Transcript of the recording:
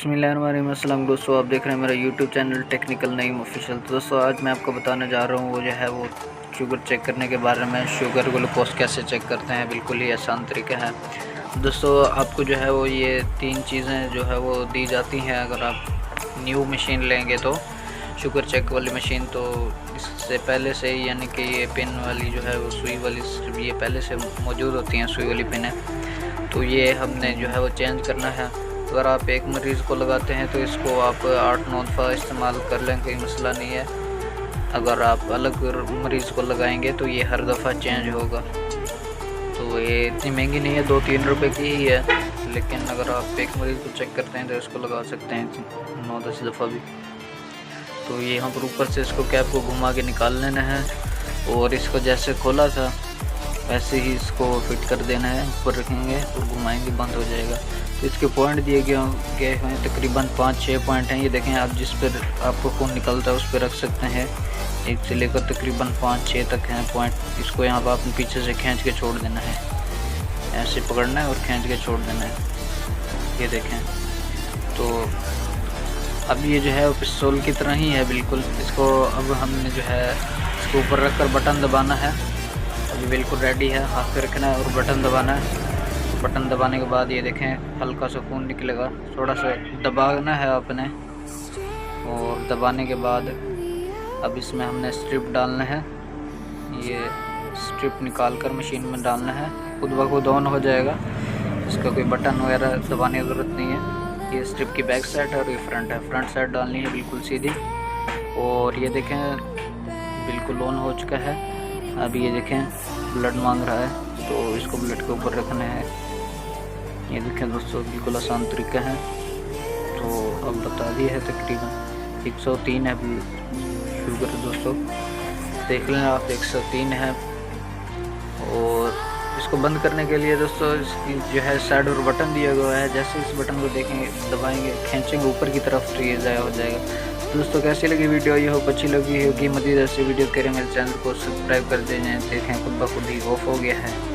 बिस्मिल्लाहिर्रहमानिर्रहीम। अस्सलाम दोस्तों, आप देख रहे हैं मेरा YouTube channel technical Naeem official. तो दोस्तों आज मैं आपको बताने जा रहा हूँ वो शुगर चेक करने के बारे में। शुगर ग्लूकोज कैसे चेक करते हैं, बिल्कुल ही आसान तरीका है। दोस्तों आपको ये 3 चीज़ें वो दी जाती हैं अगर आप न्यू मशीन लेंगे तो, शुगर चेक वाली मशीन। तो इससे पहले से यानी कि ये पिन वाली वो सुई वाली ये पहले से मौजूद होती हैं, सुई वाली पिन है। तो ये हमने वो चेंज करना है। अगर आप एक मरीज़ को लगाते हैं तो इसको आप 8-9 दफ़ा इस्तेमाल कर लें, कोई मसला नहीं है। अगर आप अलग मरीज़ को लगाएंगे तो ये हर दफ़ा चेंज होगा। तो ये इतनी महंगी नहीं है, 2-3 रुपए की ही है। लेकिन अगर आप एक मरीज़ को चेक करते हैं तो इसको लगा सकते हैं 9-10 दफ़ा भी। तो ये यहाँ पर ऊपर से इसको कैप को घुमा के निकाल लेना है और इसको जैसे खोला था वैसे ही इसको फिट कर देना है। ऊपर रखेंगे और घुमाएंगे, बंद हो जाएगा। तो इसके पॉइंट दिए गए हैं, तकरीबन 5-6 पॉइंट हैं। ये देखें, आप जिस पर आपको खून निकलता है उस पर रख सकते हैं। 1 से लेकर तकरीबन 5-6 तक हैं पॉइंट। इसको यहाँ पर आपने पीछे से खींच के छोड़ देना है, ऐसे पकड़ना है और खींच के छोड़ देना है। ये देखें, तो अब ये वो पिस्तौल की तरह ही है बिल्कुल। इसको अब हमने इसको ऊपर रख कर बटन दबाना है। अभी बिल्कुल रेडी है, हाथ पे रखना है और बटन दबाना है। बटन दबाने के बाद ये देखें हल्का सा खून निकलेगा। थोड़ा सा दबाना है आपने और दबाने के बाद अब इसमें हमने स्ट्रिप डालना है। ये स्ट्रिप निकाल कर मशीन में डालना है, खुद ब खुद ऑन हो जाएगा। इसका कोई बटन वगैरह दबाने की ज़रूरत नहीं है। ये स्ट्रिप की बैक साइड है और ये फ्रंट है। फ्रंट साइड डालनी है बिल्कुल सीधी। और ये देखें बिल्कुल ऑन हो चुका है। अभी ये देखें ब्लड मांग रहा है, तो इसको ब्लड के ऊपर रखना है। ये देखें दोस्तों, बिल्कुल आसान तरीका है। तो अब बता दिया है तकरीबन 103 है शुगर दोस्तों, देख लें आप 103 है। और इसको बंद करने के लिए दोस्तों इसकी साइड और बटन दिया गया है। जैसे इस बटन को देखेंगे, दबाएंगे, खींचेंगे ऊपर की तरफ तो ये ज़ाया हो जाएगा। दोस्तों कैसी लगी वीडियो, ये होप अच्छी लगी होगी। मज़ीद ऐसी वीडियो के लिए मेरे चैनल को सब्सक्राइब कर दें। देखें खुद ब खुद ही ऑफ हो गया है।